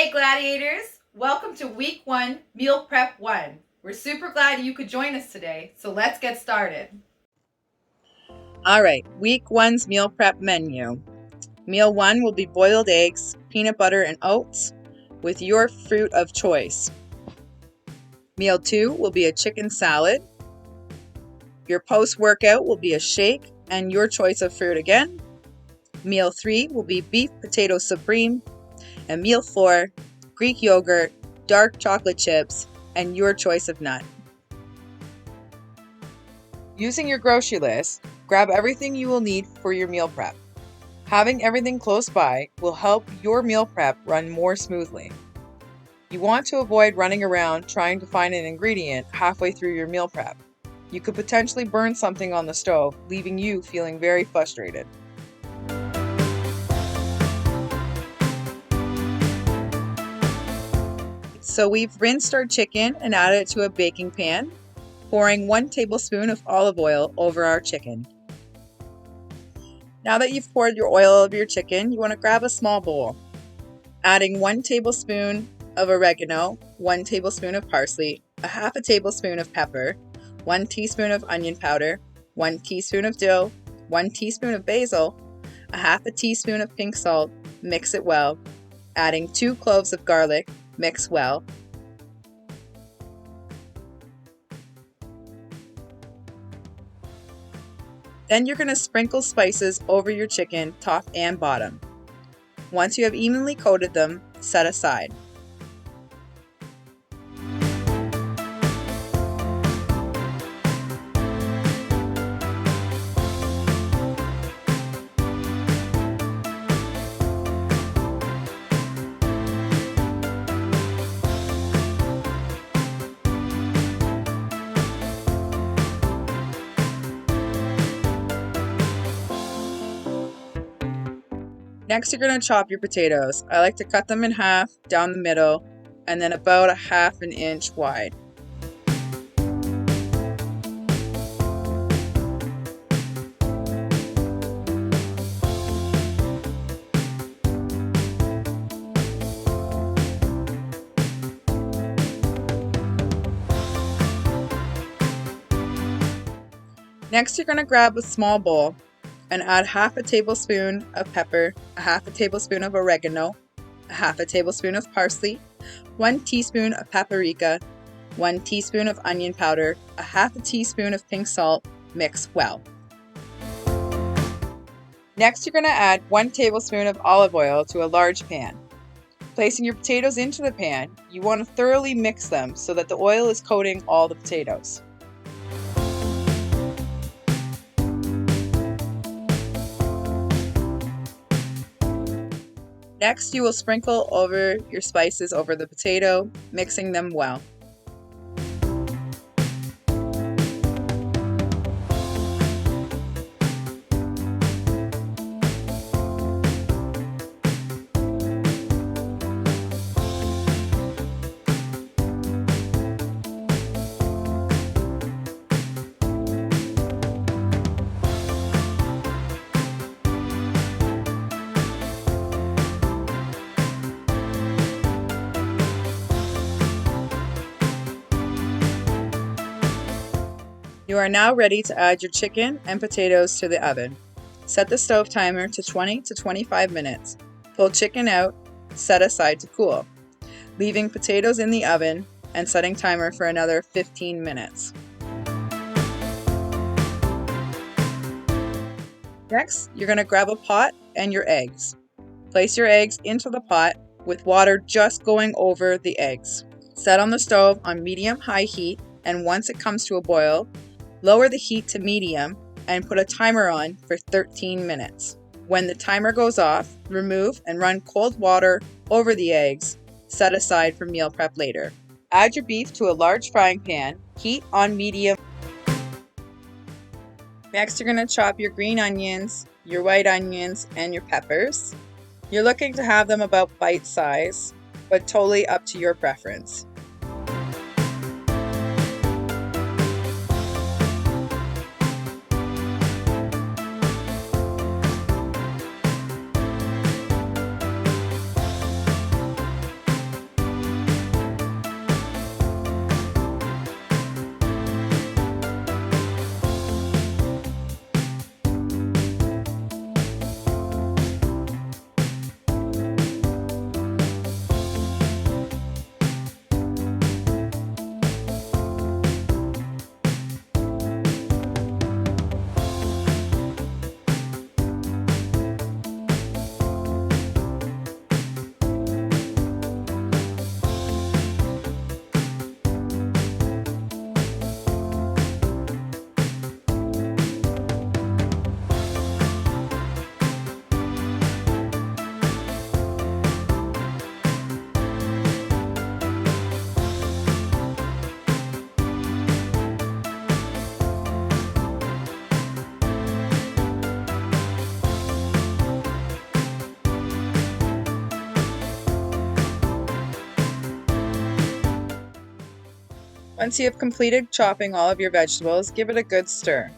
Hey Gladiators! Welcome to Week 1 Meal Prep 1. We're super glad you could join us today, so let's get started. Alright, Week 1's meal prep menu. Meal 1 will be boiled eggs, peanut butter, and oats with your fruit of choice. Meal 2 will be a chicken salad. Your post-workout will be a shake and your choice of fruit again. Meal 3 will be beef potato supreme. And Meal 4, Greek yogurt, dark chocolate chips, and your choice of nut. Using your grocery list, grab everything you will need for your meal prep. Having everything close by will help your meal prep run more smoothly. You want to avoid running around trying to find an ingredient halfway through your meal prep. You could potentially burn something on the stove, leaving you feeling very frustrated. So we've rinsed our chicken and added it to a baking pan, pouring 1 tablespoon of olive oil over our chicken. Now that you've poured your oil over your chicken, you want to grab a small bowl, adding 1 tablespoon of oregano, 1 tablespoon of parsley, a half a tablespoon of pepper, 1 teaspoon of onion powder, 1 teaspoon of dill, 1 teaspoon of basil, a half a teaspoon of pink salt. Mix it well, adding 2 cloves of garlic. Mix well. Then you're going to sprinkle spices over your chicken, top and bottom. Once you have evenly coated them, set aside. Next, you're going to chop your potatoes. I like to cut them in half down the middle and then about a half an inch wide. Next, you're going to grab a small bowl and add half a tablespoon of pepper, a half a tablespoon of oregano, a half a tablespoon of parsley, 1 teaspoon of paprika, 1 teaspoon of onion powder, a half a teaspoon of pink salt. Mix well. Next, you're going to add 1 tablespoon of olive oil to a large pan. Placing your potatoes into the pan, you want to thoroughly mix them so that the oil is coating all the potatoes. Next, you will sprinkle over your spices over the potato, mixing them well. You are now ready to add your chicken and potatoes to the oven. Set the stove timer to 20 to 25 minutes. Pull chicken out, set aside to cool, leaving potatoes in the oven and setting timer for another 15 minutes. Next, you're going to grab a pot and your eggs. Place your eggs into the pot with water just going over the eggs. Set on the stove on medium-high heat, and once it comes to a boil, lower the heat to medium and put a timer on for 13 minutes. When the timer goes off, remove and run cold water over the eggs. Set aside for meal prep later. Add your beef to a large frying pan, heat on medium. Next, you're going to chop your green onions, your white onions, and your peppers. You're looking to have them about bite size, but totally up to your preference. Once you have completed chopping all of your vegetables, give it a good stir.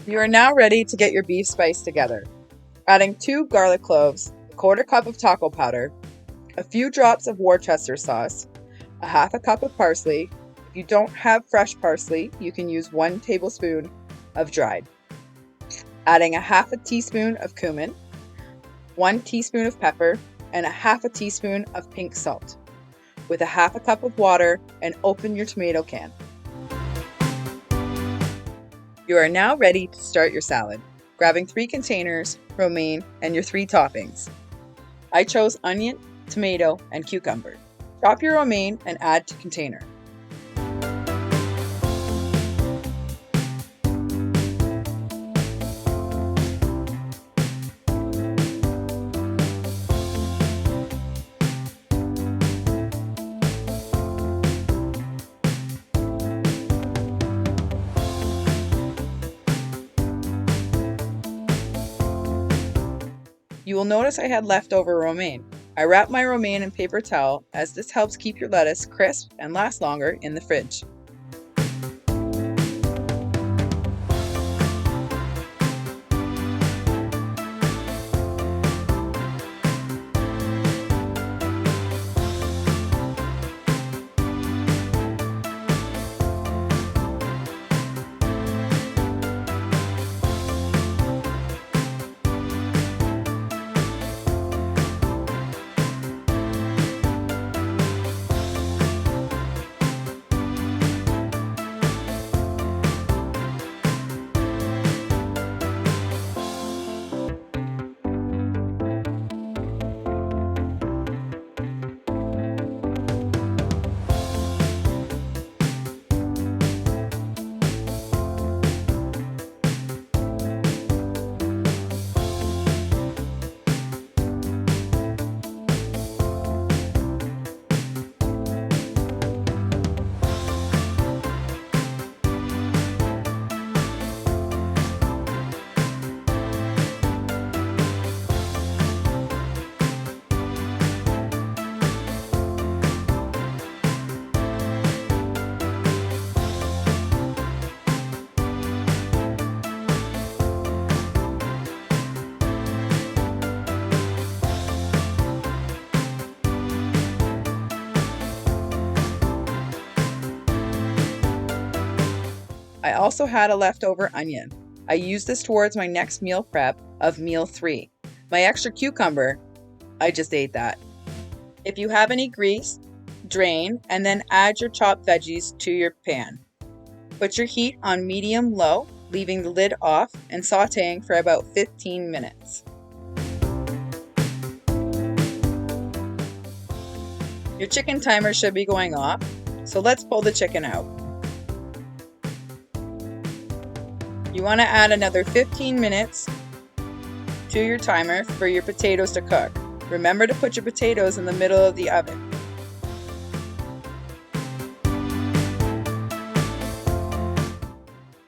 You are now ready to get your beef spiced together. Adding 2 garlic cloves, a quarter cup of taco powder, a few drops of Worcester sauce, a half a cup of parsley. If you don't have fresh parsley, you can use 1 tablespoon of dried. Adding a half a teaspoon of cumin, 1 teaspoon of pepper, and a half a teaspoon of pink salt. With a half a cup of water, and open your tomato can. You are now ready to start your salad, grabbing 3 containers, romaine, and your 3 toppings. I chose onion, tomato, and cucumber. Chop your romaine and add to container. You will notice I had leftover romaine. I wrap my romaine in paper towel as this helps keep your lettuce crisp and last longer in the fridge. I also had a leftover onion. I used this towards my next meal prep of meal 3. My extra cucumber, I just ate that. If you have any grease, drain and then add your chopped veggies to your pan. Put your heat on medium-low, leaving the lid off and sautéing for about 15 minutes. Your chicken timer should be going off, so let's pull the chicken out. You want to add another 15 minutes to your timer for your potatoes to cook. Remember to put your potatoes in the middle of the oven.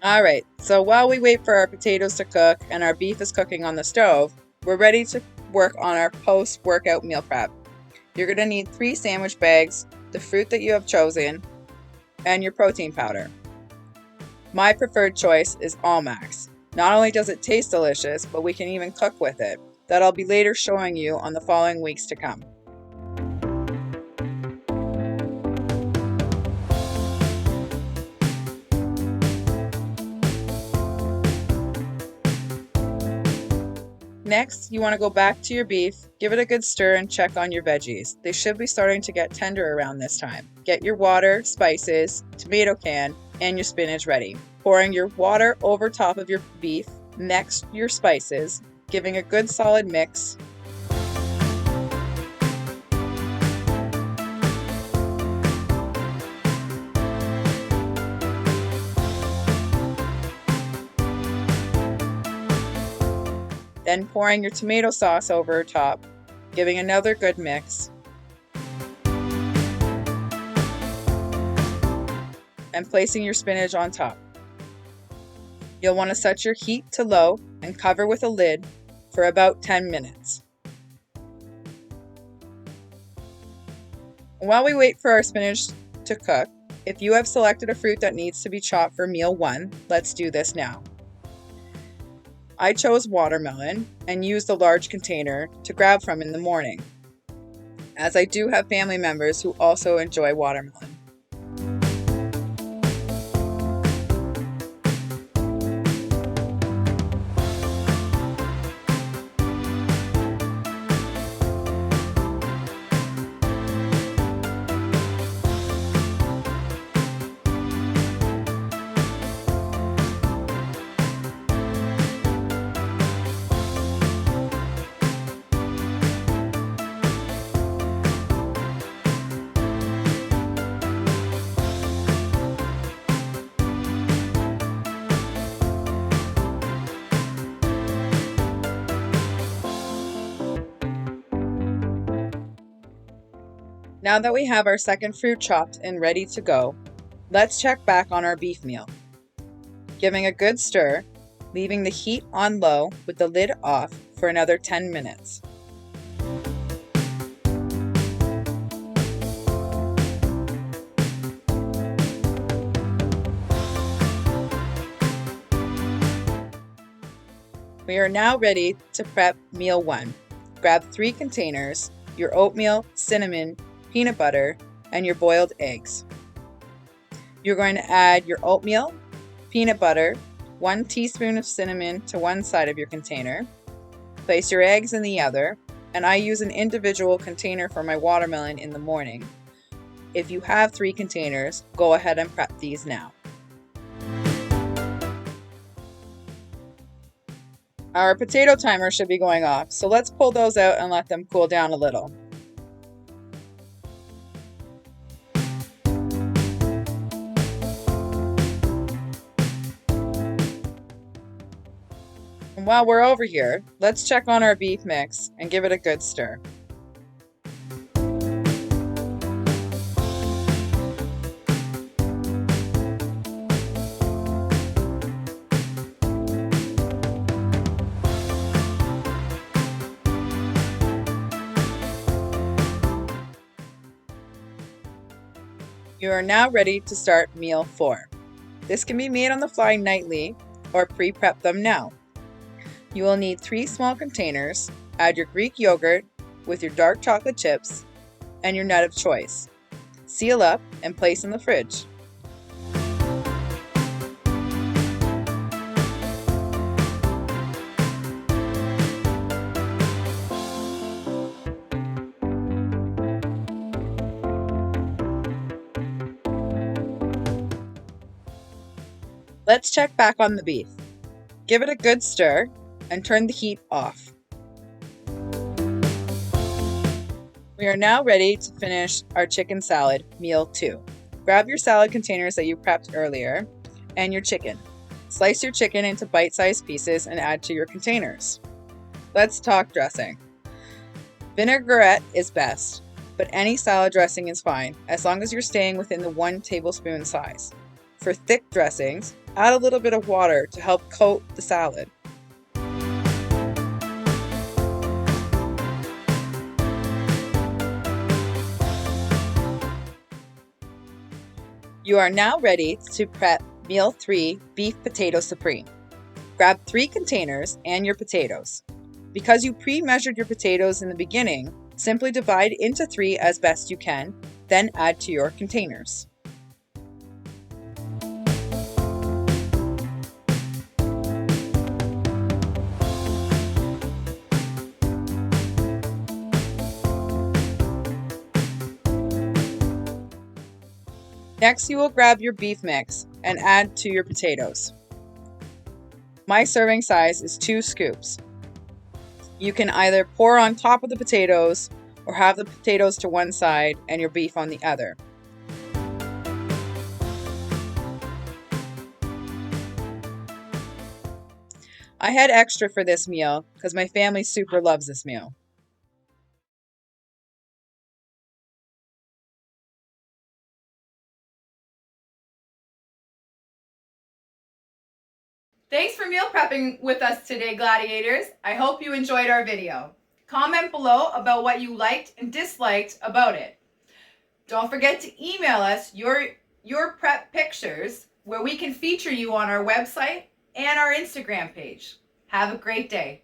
Alright, so while we wait for our potatoes to cook and our beef is cooking on the stove, we're ready to work on our post-workout meal prep. You're going to need 3 sandwich bags, the fruit that you have chosen, and your protein powder. My preferred choice is ALLMAX. Not only does it taste delicious, but we can even cook with it. That I'll be later showing you on the following weeks to come. Next, you want to go back to your beef, give it a good stir and check on your veggies. They should be starting to get tender around this time. Get your water, spices, tomato can, and your spinach ready. Pouring your water over top of your beef, next your spices, giving a good solid mix. Then pouring your tomato sauce over top, giving another good mix. and placing your spinach on top. You'll want to set your heat to low and cover with a lid for about 10 minutes. While we wait for our spinach to cook, if you have selected a fruit that needs to be chopped for meal 1, let's do this now. I chose watermelon and used the large container to grab from in the morning, as I do have family members who also enjoy watermelon. Now that we have our second fruit chopped and ready to go, let's check back on our beef meal. Giving a good stir, leaving the heat on low with the lid off for another 10 minutes. We are now ready to prep meal 1. Grab 3 containers, your oatmeal, cinnamon, peanut butter, and your boiled eggs. You're going to add your oatmeal, peanut butter, 1 teaspoon of cinnamon to one side of your container. Place your eggs in the other, and I use an individual container for my watermelon in the morning. If you have 3 containers, go ahead and prep these now. Our potato timer should be going off, so let's pull those out and let them cool down a little. And while we're over here, let's check on our beef mix and give it a good stir. You are now ready to start meal 4. This can be made on the fly nightly or pre-prep them now. You will need 3 small containers. Add your Greek yogurt with your dark chocolate chips and your nut of choice. Seal up and place in the fridge. Let's check back on the beef. Give it a good stir and turn the heat off. We are now ready to finish our chicken salad, meal 2. Grab your salad containers that you prepped earlier and your chicken. Slice your chicken into bite-sized pieces and add to your containers. Let's talk dressing. Vinaigrette is best, but any salad dressing is fine as long as you're staying within the 1 tablespoon size. For thick dressings, add a little bit of water to help coat the salad. You are now ready to prep meal 3, beef potato supreme. Grab 3 containers and your potatoes. Because you pre-measured your potatoes in the beginning, simply divide into 3 as best you can, then add to your containers. Next, you will grab your beef mix and add to your potatoes. My serving size is 2 scoops. You can either pour on top of the potatoes or have the potatoes to one side and your beef on the other. I had extra for this meal because my family super loves this meal. Thanks for meal prepping with us today, gladiators. I hope you enjoyed our video. Comment below about what you liked and disliked about it. Don't forget to email us your prep pictures where we can feature you on our website and our Instagram page. Have a great day.